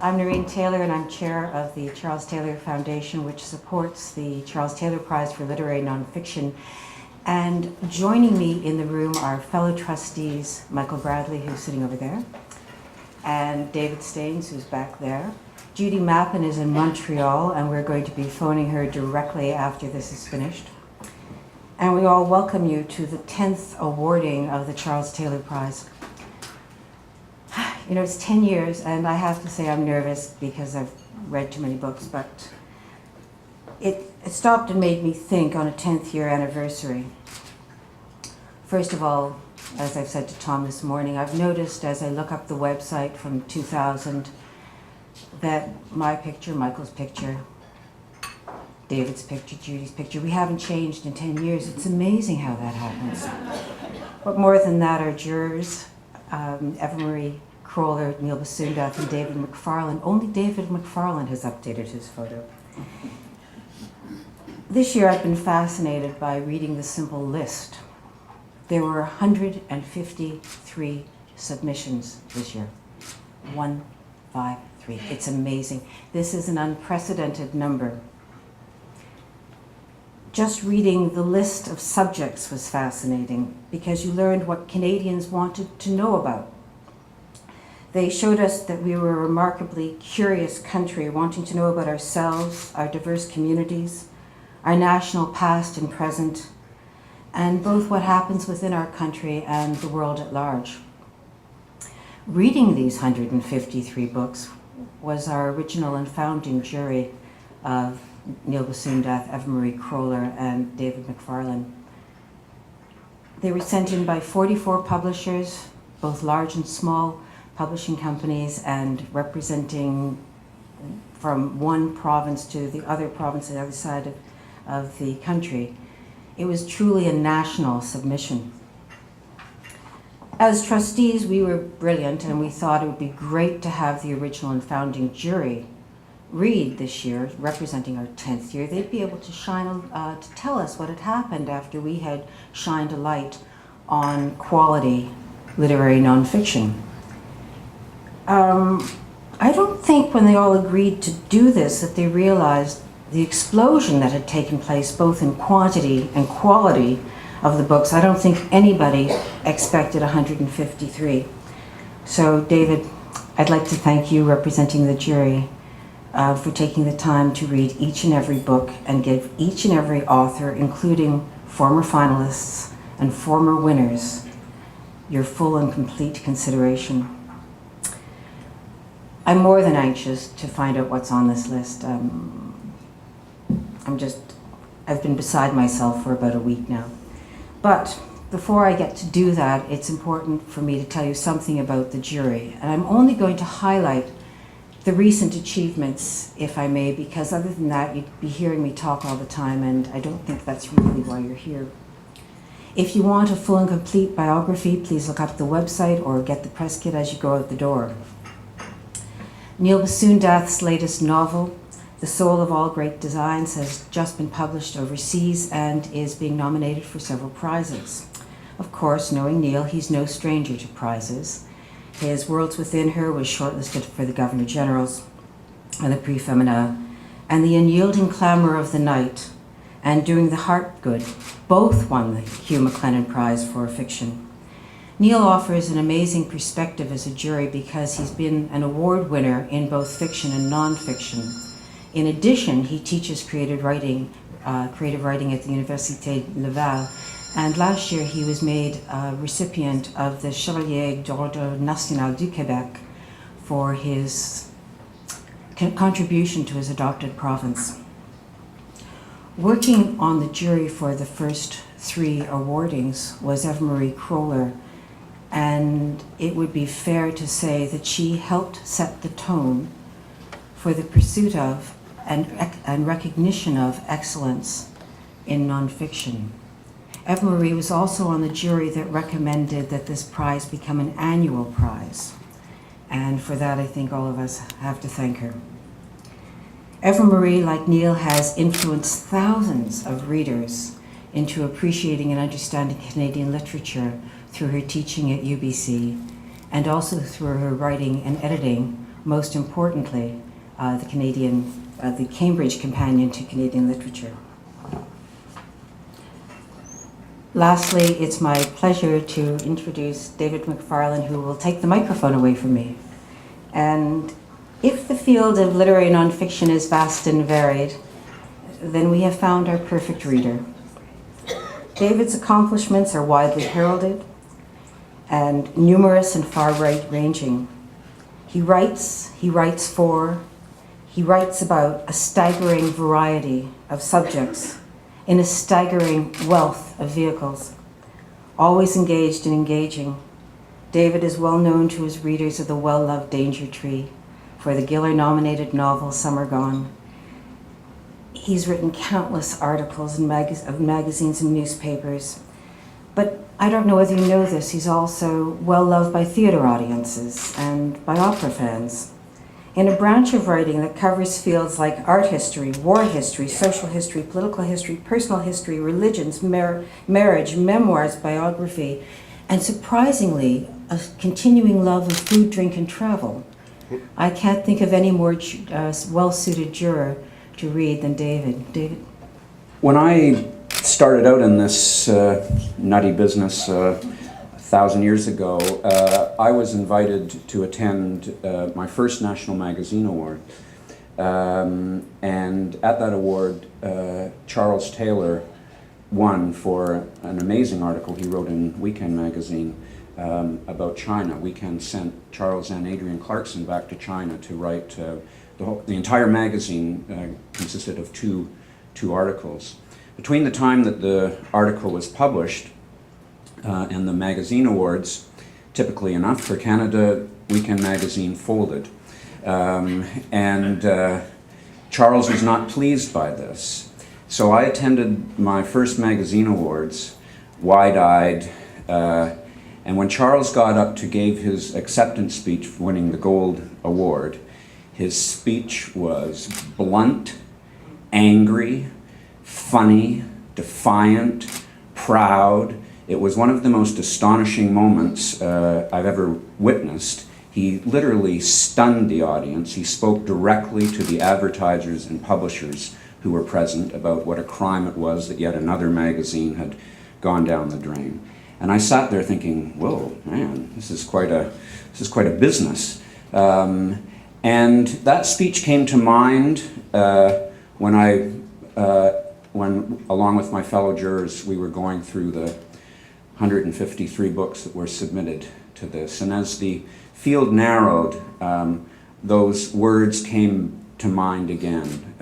I'm Noreen Taylor, and I'm chair of the Charles Taylor Foundation, which supports the Charles Taylor Prize for Literary Nonfiction. And joining me in the room are fellow trustees Michael Bradley, who's sitting over there, and David Staines, who's back there. Judy Mappin is in Montreal, and we're going to be phoning her directly after this is finished. And we all welcome you to the 10th awarding of the Charles Taylor Prize. You know, it's 10 years, and I have to say I'm nervous because I've read too many books, but it stopped and made me think on a 10th year anniversary. First of all, as I've said to Tom this morning, I've noticed as I look up the website from 2000 that my picture, Michael's picture, David's picture, Judy's picture, we haven't changed in 10 years. It's amazing how that happens. But more than that, our jurors, Eva-Marie Kroller, Neil Basundath, and David McFarlane. Only David McFarlane has updated his photo. This year I've been fascinated by reading the simple list. There were 153 submissions this year. 153. It's amazing. This is an unprecedented number. Just reading the list of subjects was fascinating because you learned what Canadians wanted to know about. They showed us that we were a remarkably curious country, wanting to know about ourselves, our diverse communities, our national past and present, and both what happens within our country and the world at large. Reading these 153 books was our original and founding jury of Neil Basundath, Eva-Marie Kroller, and David McFarlane. They were sent in by 44 publishers, both large and small publishing companies, and representing from one province to the other province on the other side of the country. It was truly a national submission. As trustees, we were brilliant, and we thought it would be great to have the original and founding jury read this year, representing our 10th year. They'd be able to to tell us what had happened after we had shined a light on quality literary nonfiction. I don't think when they all agreed to do this that they realized the explosion that had taken place both in quantity and quality of the books. I don't think anybody expected 153. So David, I'd like to thank you representing the jury for taking the time to read each and every book and give each and every author, including former finalists and former winners, your full and complete consideration. I'm more than anxious to find out what's on this list. I've been beside myself for about a week now. But before I get to do that, it's important for me to tell you something about the jury. And I'm only going to highlight the recent achievements, if I may, because other than that, you'd be hearing me talk all the time, and I don't think that's really why you're here. If you want a full and complete biography, please look up the website or get the press kit as you go out the door. Neil Basundath's latest novel, The Soul of All Great Designs, has just been published overseas and is being nominated for several prizes. Of course, knowing Neil, he's no stranger to prizes. His Worlds Within Her was shortlisted for the Governor General's and the Prix Femina, and The Unyielding Clamor of the Night and Doing the Heart Good both won the Hugh MacLennan Prize for Fiction. Neil offers an amazing perspective as a jury because he's been an award winner in both fiction and nonfiction. In addition, he teaches creative writing at the Université Laval, and last year he was made a recipient of the Chevalier d'Ordre National du Québec for his contribution to his adopted province. Working on the jury for the first 3 awardings was Eva-Marie Kroller, and it would be fair to say that she helped set the tone for the pursuit of and recognition of excellence in nonfiction. Eva-Marie was also on the jury that recommended that this prize become an annual prize, and for that I think all of us have to thank her. Eva-Marie, like Neil, has influenced thousands of readers into appreciating and understanding Canadian literature through her teaching at UBC and also through her writing and editing most importantly, the Cambridge Companion to Canadian Literature. Lastly, it's my pleasure to introduce David McFarlane, who will take the microphone away from me. And if the field of literary nonfiction is vast and varied, then we have found our perfect reader. David's accomplishments are widely heralded and numerous and far-ranging. He writes about a staggering variety of subjects in a staggering wealth of vehicles. Always engaged and engaging, David is well known to his readers of the well-loved Danger Tree, for the Giller-nominated novel Summer Gone. He's written countless articles in magazines and newspapers. But I don't know whether you know this, he's also well-loved by theater audiences and by opera fans. In a branch of writing that covers fields like art history, war history, social history, political history, personal history, religions, marriage, memoirs, biography, and surprisingly, a continuing love of food, drink, and travel. I can't think of any more well-suited juror to read than David. David? When I started out in this nutty business 1,000 years ago, I was invited to attend my first National Magazine Award. And at that award, Charles Taylor won for an amazing article he wrote in Weekend magazine about China. Weekend sent Charles and Adrian Clarkson back to China to write the entire magazine consisted of two articles. Between the time that the article was published and the magazine awards, typically enough for Canada, Weekend magazine folded. Charles was not pleased by this. So I attended my first magazine awards, wide-eyed, and when Charles got up to give his acceptance speech for winning the Gold Award, his speech was blunt, angry, funny, defiant, proud. It was one of the most astonishing moments I've ever witnessed. He literally stunned the audience. He spoke directly to the advertisers and publishers who were present about what a crime it was that yet another magazine had gone down the drain. And I sat there thinking, whoa, man, this is quite a business. And that speech came to mind when along with my fellow jurors, we were going through the 153 books that were submitted to this. And as the field narrowed, those words came to mind again,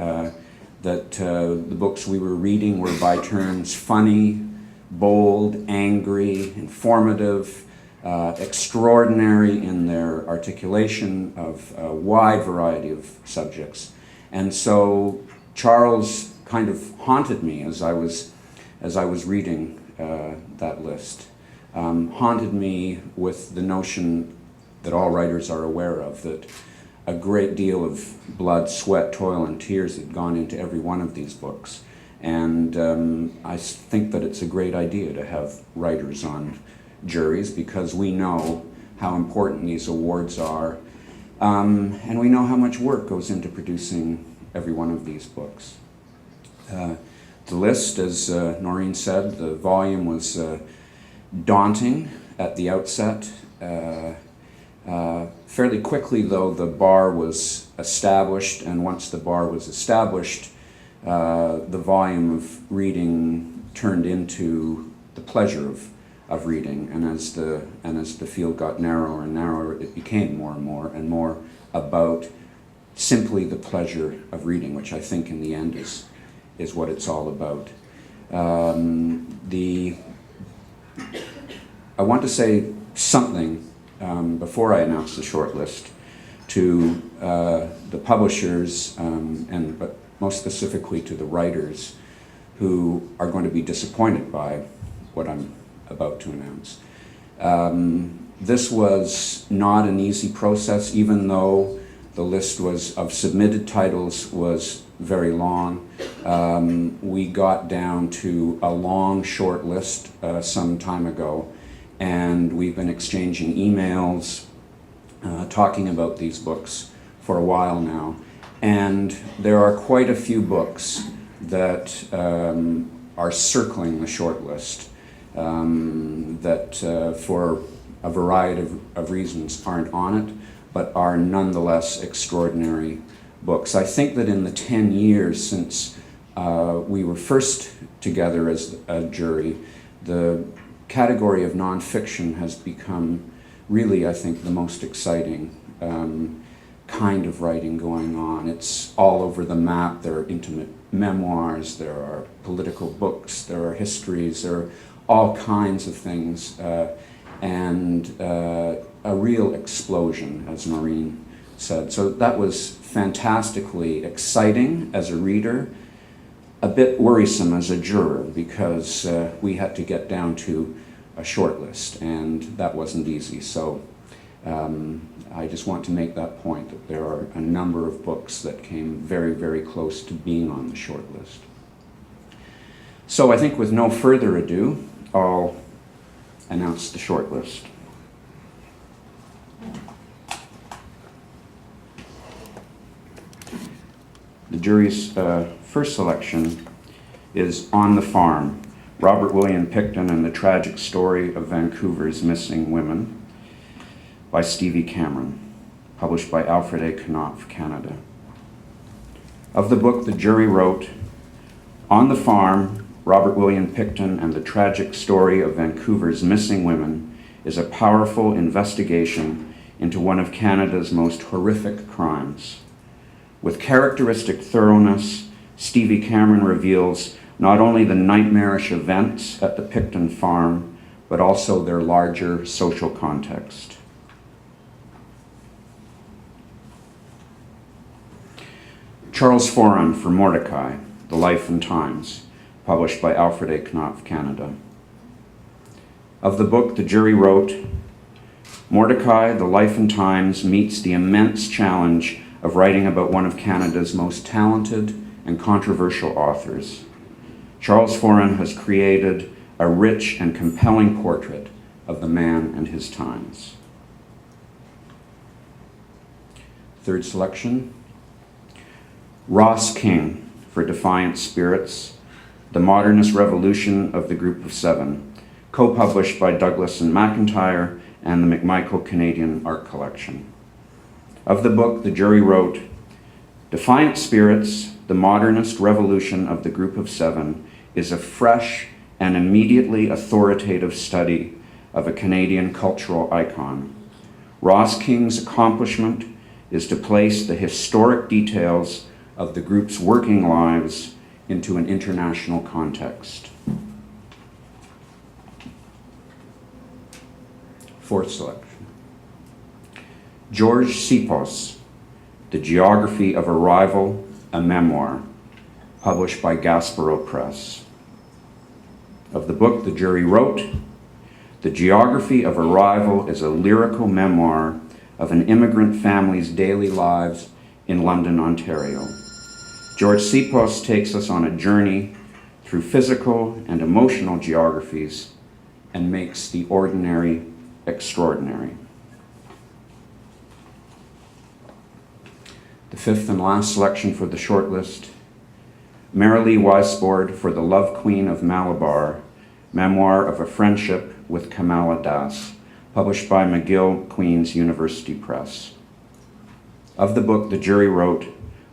that the books we were reading were by turns funny, bold, angry, informative, extraordinary in their articulation of a wide variety of subjects. And so Charles kind of haunted me as I was reading that list. Haunted me with the notion that all writers are aware of, that a great deal of blood, sweat, toil, and tears had gone into every one of these books. And I think that it's a great idea to have writers on juries because we know how important these awards are, and we know how much work goes into producing every one of these books. The list, as Noreen said, the volume was daunting at the outset. Fairly quickly, though, the bar was established, and once the bar was established, the volume of reading turned into the pleasure of reading, and as the field got narrower and narrower, it became more and more about simply the pleasure of reading, which I think in the end is what it's all about. I want to say something before I announce the shortlist to the publishers, but most specifically to the writers who are going to be disappointed by what I'm about to announce. This was not an easy process, even though the list of submitted titles was very long. We got down to a long short list some time ago, and we've been exchanging emails talking about these books for a while now, and there are quite a few books that are circling the shortlist that for a variety of reasons aren't on it, but are nonetheless extraordinary books. I think that in the 10 years since we were first together as a jury, the category of nonfiction has become really, I think, the most exciting kind of writing going on. It's all over the map. There are intimate memoirs, there are political books, there are histories, there are all kinds of things, and a real explosion, as Noreen said. So that was fantastically exciting as a reader, a bit worrisome as a juror, because we had to get down to a short list, and that wasn't easy. So I just want to make that point, that there are a number of books that came very, very close to being on the short list. So I think with no further ado, I'll announce the short list. The jury's first selection is On the Farm, Robert William Picton and the Tragic Story of Vancouver's Missing Women, by Stevie Cameron, published by Alfred A. Knopf, Canada. Of the book, the jury wrote, On the Farm, Robert William Picton and the Tragic Story of Vancouver's Missing Women is a powerful investigation into one of Canada's most horrific crimes. With characteristic thoroughness, Stevie Cameron reveals not only the nightmarish events at the Picton farm, but also their larger social context. Charles Foran for Mordecai, The Life and Times, published by Alfred A. Knopf, Canada. Of the book, the jury wrote, Mordecai, The Life and Times meets the immense challenge of writing about one of Canada's most talented and controversial authors. Charles Foran has created a rich and compelling portrait of the man and his times. Third selection, Ross King for Defiant Spirits, The Modernist Revolution of the Group of Seven, co-published by Douglas and McIntyre and the McMichael Canadian Art Collection. Of the book, the jury wrote, Defiant Spirits, The Modernist Revolution of the Group of Seven is a fresh and immediately authoritative study of a Canadian cultural icon. Ross King's accomplishment is to place the historic details of the group's working lives into an international context. Fourth selection. George Sipos, The Geography of Arrival, a Memoir, published by Gaspereau Press. Of the book, the jury wrote, The Geography of Arrival is a lyrical memoir of an immigrant family's daily lives in London, Ontario. George Sipos takes us on a journey through physical and emotional geographies and makes the ordinary extraordinary. The fifth and last selection for the shortlist, Marilee Weisbord for The Love Queen of Malabar, Memoir of a Friendship with Kamala Das, published by McGill Queen's University Press. Of the book, the jury wrote,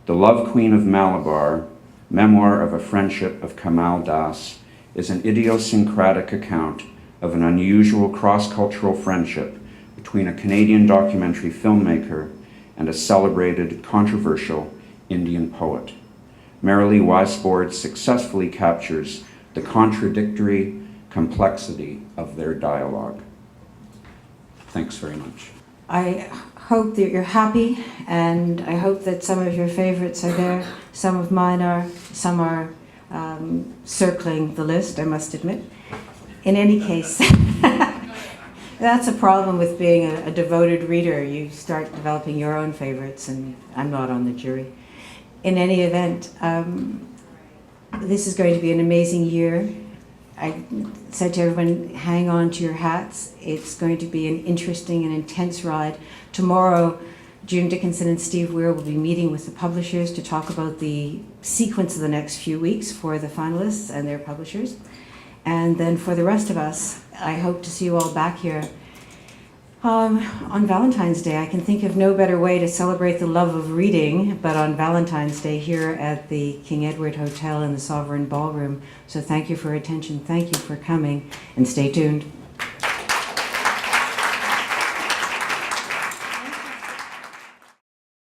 The Love Queen of Malabar, Memoir of a Friendship of Kamal Das, is an idiosyncratic account of an unusual cross-cultural friendship between a Canadian documentary filmmaker and a celebrated, controversial Indian poet. Marilee Weisbord successfully captures the contradictory complexity of their dialogue. Thanks very much. I hope that you're happy, and I hope that some of your favorites are there. Some of mine are, some are circling the list, I must admit. In any case, that's a problem with being a devoted reader. You start developing your own favorites, and I'm not on the jury. In any event, this is going to be an amazing year. I said to everyone, hang on to your hats. It's going to be an interesting and intense ride. Tomorrow, June Dickinson and Steve Weir will be meeting with the publishers to talk about the sequence of the next few weeks for the finalists and their publishers. And then for the rest of us, I hope to see you all back here on Valentine's Day. I can think of no better way to celebrate the love of reading, but on Valentine's Day here at the King Edward Hotel in the Sovereign Ballroom. So thank you for your attention, thank you for coming, and stay tuned.